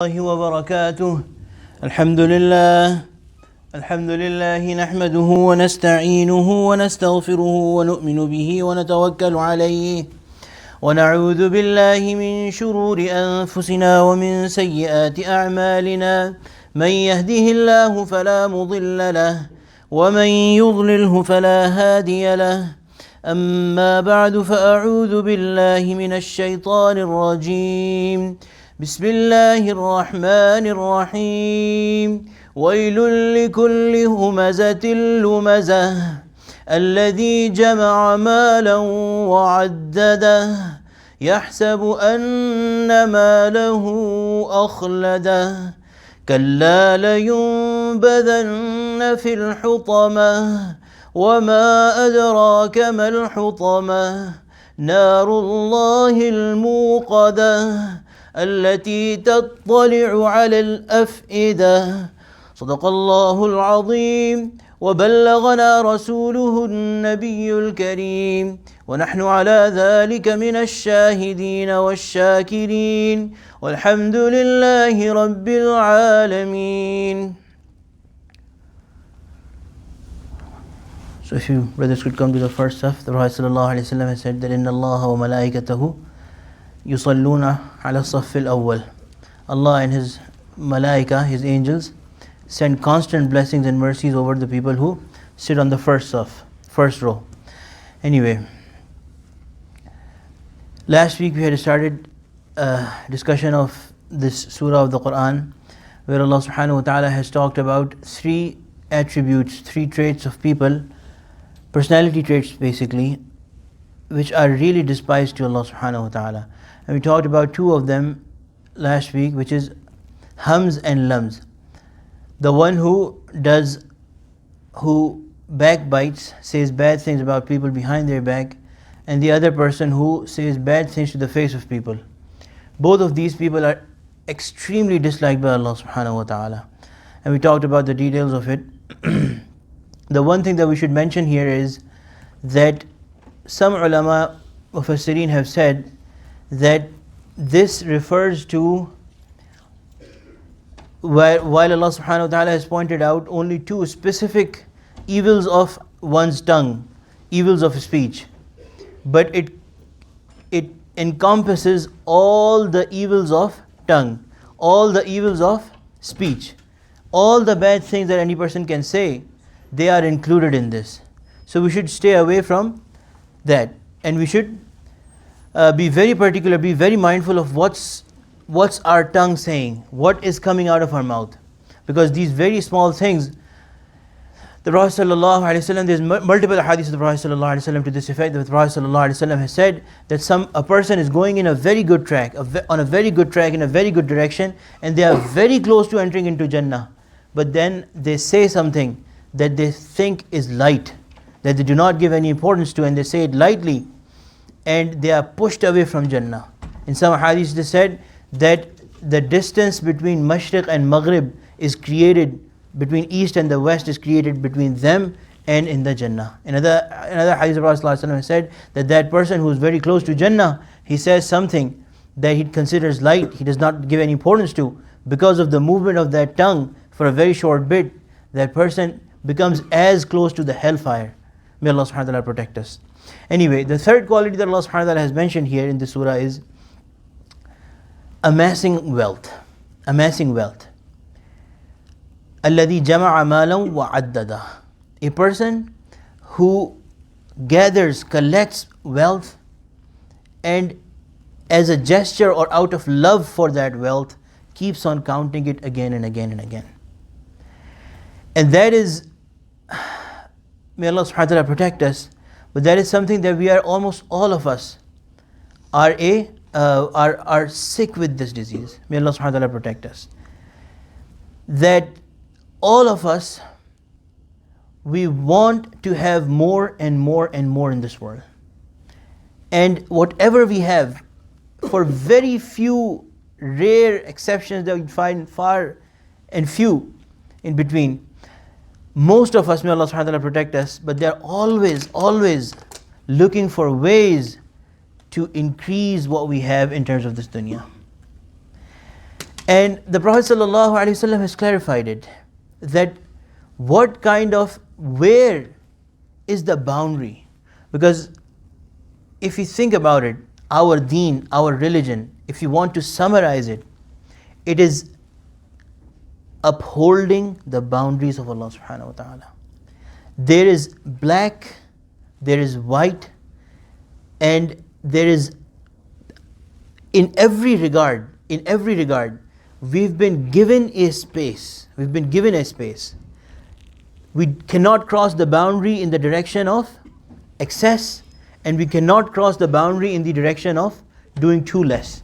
الله وبركاته. الحمد لله نحمده ونستعينه ونستغفره ونؤمن به ونتوكل عليه ونعوذ بالله من شرور أنفسنا ومن سيئات أعمالنا. من يهده الله فلا مضل له ومن يضلله فلا هادي له. أما بعد فأعوذ بالله من الشيطان الرجيم. بسم الله الرحمن الرحيم. ويل لكل همزة لمزة الذي جمع مالا وعدده يحسب أن ماله أخلده كلا لينبذن في الحطمة وما أدراك ما الحطمة نار الله الموقدة التي تطلع على الأفئدة. صدق الله العظيم وبلغنا رسوله النبي الكريم ونحن على ذلك من الشاهدين والشاكرين والحمد لله رب العالمين. So if you brothers could come to the first stuff, the Prophet ﷺ has said that Inna Allah wa malaikatahu yusalluna ala saffil awwal. Allah and His malaika, His angels, send constant blessings and mercies over the people who sit on the first saff, first row. Anyway, last week we had started a discussion of this surah of the Quran, where Allah subhanahu wa ta'ala has talked about three attributes, three traits of people, personality traits basically, which are really despised to Allah subhanahu wa ta'ala. And we talked about two of them last week, which is hums and lums. The one who backbites, says bad things about people behind their back, and the other person who says bad things to the face of people. Both of these people are extremely disliked by Allah subhanahu wa ta'ala. And we talked about the details of it. The one thing that we should mention here is that some ulama mufassirin have said that this refers to while Allah subhanahu wa ta'ala has pointed out only two specific evils of one's tongue, evils of speech, but it encompasses all the evils of tongue, all the evils of speech, all the bad things that any person can say, they are included in this. So we should stay away from that, and we should be very particular, be very mindful of what's our tongue saying, what is coming out of our mouth. Because these very small things, the Prophet ﷺ, there's multiple hadiths of the Prophet ﷺ to this effect. The Prophet ﷺ has said that a person is going in a very good track, on a very good track, in a very good direction, and they are very close to entering into Jannah. But then they say something that they think is light, that they do not give any importance to, and they say it lightly, and they are pushed away from Jannah. In some hadiths they said that the distance between Mashriq and Maghrib is created, between East and the West is created between them and in the Jannah. Another hadith of Rasulullah said that person who is very close to Jannah, he says something that he considers light, he does not give any importance to, because of the movement of that tongue for a very short bit, that person becomes as close to the hellfire. May Allah subhanahu wa ta'ala protect us. Anyway, the third quality that Allah subhanahu wa ta'ala has mentioned here in this surah is amassing wealth. Amassing wealth. الَّذِي جَمَعَ مَالًا وَعَدَّدَهُ. A person who collects wealth, and as a gesture or out of love for that wealth, keeps on counting it again and again and again. And that is, may Allah subhanahu wa ta'ala protect us, but that is something that we are, almost all of us are sick with this disease. May Allah subhanahu wa ta'ala protect us. That all of us, we want to have more and more and more in this world. And whatever we have, for very few rare exceptions that we find far and few in between, most of us, may Allah subhanahu wa ta'ala protect us, but they're always looking for ways to increase what we have in terms of this dunya. And the Prophet ﷺ has clarified it, that where is the boundary? Because if you think about it, our deen, our religion, if you want to summarize it, it is upholding the boundaries of Allah subhanahu wa ta'ala. There is black, there is white, and there is, in every regard, we've been given a space. We cannot cross the boundary in the direction of excess, and we cannot cross the boundary in the direction of doing too less.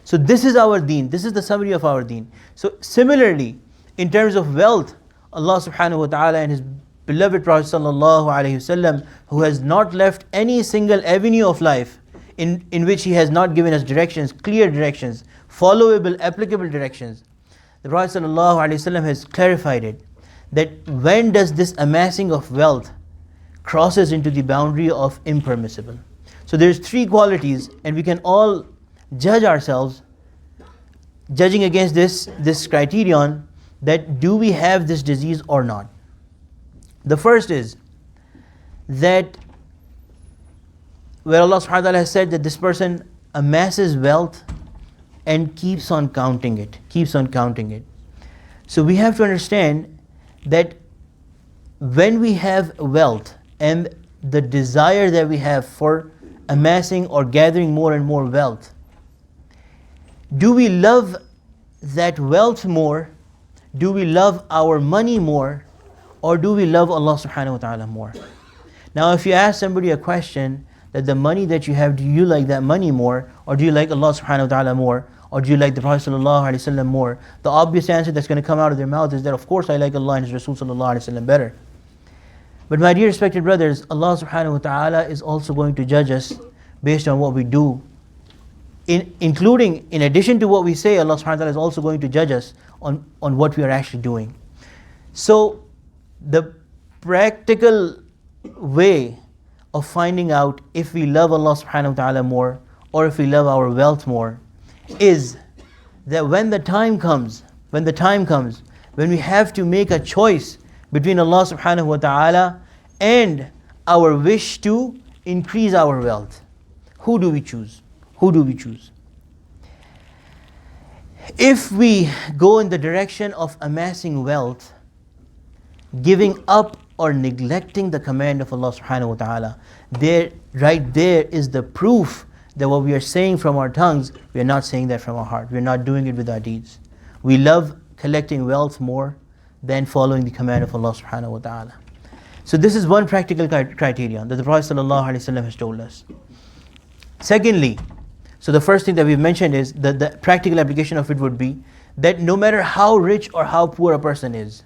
So this is our deen. This is the summary of our deen. So similarly, in terms of wealth, Allah subhanahu wa ta'ala and His beloved Prophet sallallahu alaihi wasallam, who has not left any single avenue of life in which He has not given us directions, clear directions, followable, applicable directions. The Prophet sallallahu alaihi wasallam has clarified it, that when does this amassing of wealth crosses into the boundary of impermissible. So there's three qualities, and we can all judge ourselves, judging against this criterion, that do we have this disease or not. The first is that where Allah subhanahu wa ta'ala has said that this person amasses wealth and keeps on counting it. So we have to understand that when we have wealth and the desire that we have for amassing or gathering more and more wealth, do we love that wealth more? Do we love our money more? Or do we love Allah subhanahu wa ta'ala more? Now if you ask somebody a question, that the money that you have, do you like that money more? Or do you like Allah subhanahu wa ta'ala more? Or do you like the Prophet sallallahu alaihi wasallam more? The obvious answer that's going to come out of their mouth is that of course I like Allah and His Rasul sallallahu alaihi wasallam better. But my dear respected brothers, Allah subhanahu wa ta'ala is also going to judge us based on what we do. Including, in addition to what we say, Allah subhanahu wa ta'ala is also going to judge us on what we are actually doing. So the practical way of finding out if we love Allah subhanahu wa ta'ala more or if we love our wealth more is that when the time comes, when we have to make a choice between Allah subhanahu wa ta'ala and our wish to increase our wealth, who do we choose? If we go in the direction of amassing wealth, giving up or neglecting the command of Allah subhanahu wa ta'ala, right there is the proof that what we are saying from our tongues, we are not saying that from our heart. We are not doing it with our deeds. We love collecting wealth more than following the command of Allah subhanahu wa ta'ala. So this is one practical criterion that the Prophet sallallahu alaihi wasallam has told us. Secondly, so the first thing that we've mentioned is that the practical application of it would be that no matter how rich or how poor a person is,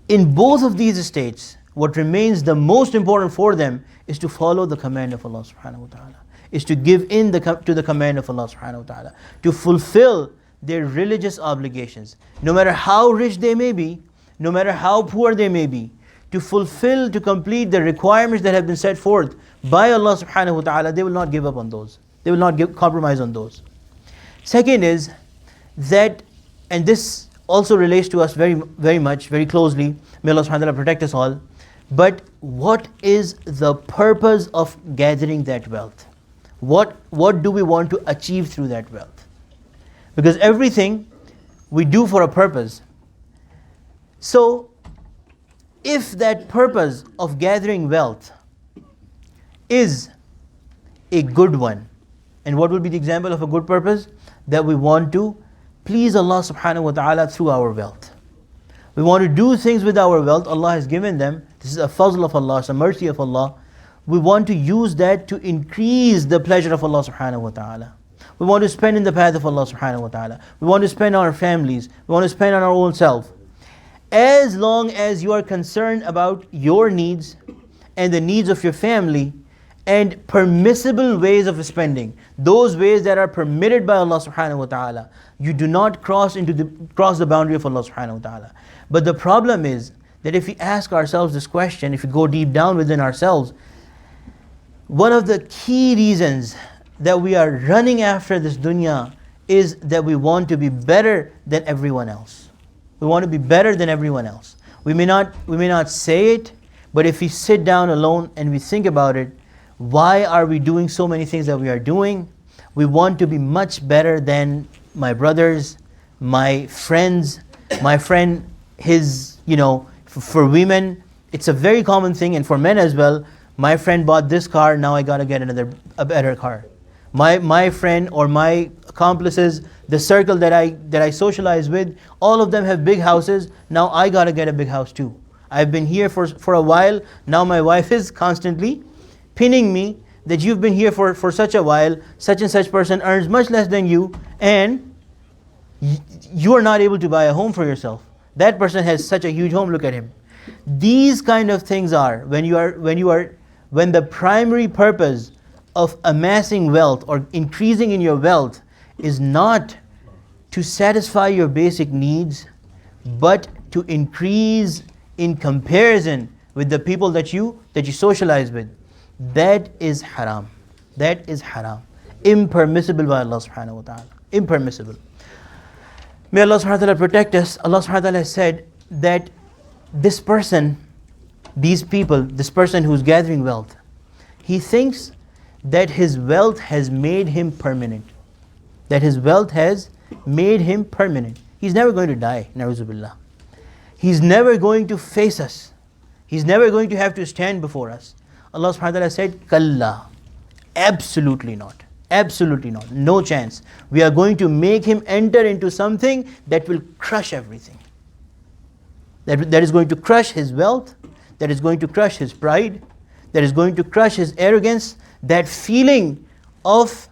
in both of these states, what remains the most important for them is to follow the command of Allah subhanahu wa ta'ala, is to give in to the command of Allah subhanahu wa ta'ala, to fulfill their religious obligations. No matter how rich they may be, no matter how poor they may be, to complete the requirements that have been set forth by Allah subhanahu wa ta'ala, they will not give up on those. They will not compromise on those. Second is that, and this also relates to us very, very much, very closely, may Allah subhanahu wa ta'ala protect us all, but what is the purpose of gathering that wealth? What do we want to achieve through that wealth? Because everything we do for a purpose. So, if that purpose of gathering wealth is a good one, and what would be the example of a good purpose? That we want to please Allah subhanahu wa ta'ala through our wealth. We want to do things with our wealth Allah has given them. This is a fazl of Allah, it's a mercy of Allah. We want to use that to increase the pleasure of Allah subhanahu wa ta'ala. We want to spend in the path of Allah subhanahu wa ta'ala. We want to spend on our families. We want to spend on our own self. As long as you are concerned about your needs and the needs of your family and permissible ways of spending, those ways that are permitted by Allah subhanahu wa ta'ala, you do not cross the boundary of Allah subhanahu wa ta'ala. But the problem is that if we ask ourselves this question, if we go deep down within ourselves, one of the key reasons that we are running after this dunya is that we want to be better than everyone else. We want to be better than everyone else. We may not say it, but if we sit down alone and we think about it, why are we doing so many things that we are doing? We want to be much better than my brothers, my friends, my friend, his, for women, it's a very common thing, and for men as well. My friend bought this car, now I gotta get a better car. My friend or my accomplices, the circle that I socialize with, all of them have big houses, now I gotta get a big house too. I've been here for a while, now my wife is constantly pinning me that you've been here for such a while, such and such person earns much less than you, and you are not able to buy a home for yourself. That person has such a huge home, look at him. These kind of things are when the primary purpose of amassing wealth or increasing in your wealth is not to satisfy your basic needs, but to increase in comparison with the people that you socialize with. That is haram. That is haram. Impermissible by Allah subhanahu wa ta'ala. Impermissible. May Allah subhanahu wa ta'ala protect us. Allah subhanahu wa ta'ala said that this person who's gathering wealth, he thinks that his wealth has made him permanent. That his wealth has made him permanent. He's never going to die, na'uzubillah. He's never going to face us. He's never going to have to stand before us. Allah subhanahu wa ta'ala said, Kalla. Absolutely not. Absolutely not. No chance. We are going to make him enter into something that will crush everything. That is going to crush his wealth, that is going to crush his pride, that is going to crush his arrogance, that feeling of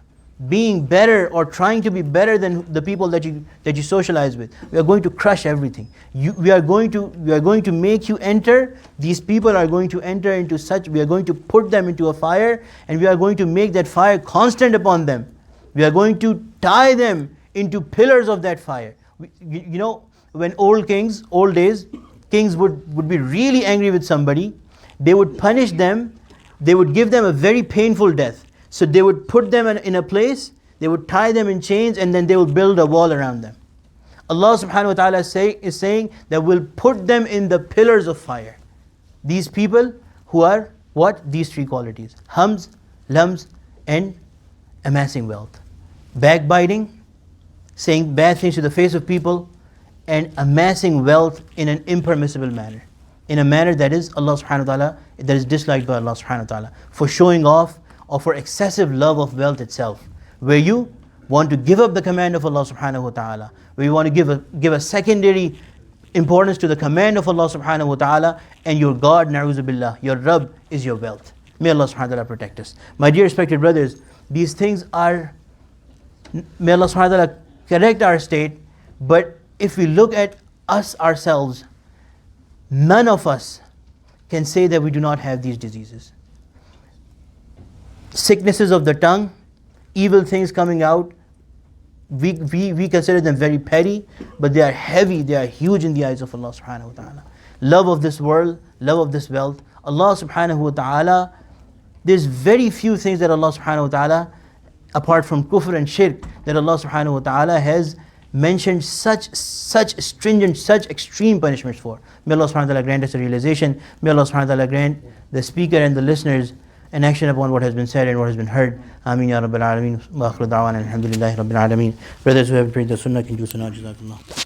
being better or trying to be better than the people that you socialize with. We are going to crush everything. We are going to make you enter. These people are going to enter into such. We are going to put them into a fire, and we are going to make that fire constant upon them. We are going to tie them into pillars of that fire. When old days, kings would be really angry with somebody. They would punish them. They would give them a very painful death. So they would put them in a place, they would tie them in chains, and then they would build a wall around them. Allah subhanahu wa ta'ala is saying that we'll put them in the pillars of fire. These people who are what? These three qualities. Hums, lums, and amassing wealth. Backbiting, saying bad things to the face of people, and amassing wealth in an impermissible manner. In a manner that is Allah subhanahu wa ta'ala, that is disliked by Allah subhanahu wa ta'ala. For showing off, or for excessive love of wealth itself, where you want to give up the command of Allah subhanahu wa ta'ala, where you want to give a secondary importance to the command of Allah subhanahu wa ta'ala, and your God, na'uzu billah, your Rabb is your wealth. May Allah subhanahu wa ta'ala protect us. My dear respected brothers, these things are, may Allah subhanahu wa ta'ala correct our state, but if we look at us ourselves, none of us can say that we do not have these diseases. Sicknesses of the tongue, evil things coming out, we consider them very petty, but they are heavy, they are huge in the eyes of Allah subhanahu wa ta'ala. Love of this world, love of this wealth. Allah subhanahu wa ta'ala, there's very few things that Allah subhanahu wa ta'ala, apart from kufr and shirk, that Allah subhanahu wa ta'ala has mentioned such stringent, such extreme punishments for. May Allah subhanahu wa ta'ala grant us a realization. May Allah subhanahu wa ta'ala grant the speaker and the listeners an action upon what has been said and what has been heard. Ameen ya Rabbil Alameen. Wa akhiru da'wana alhamdulillahi Rabbil Alameen. Brothers who have prayed the sunnah can do sunnah. Jazakallah.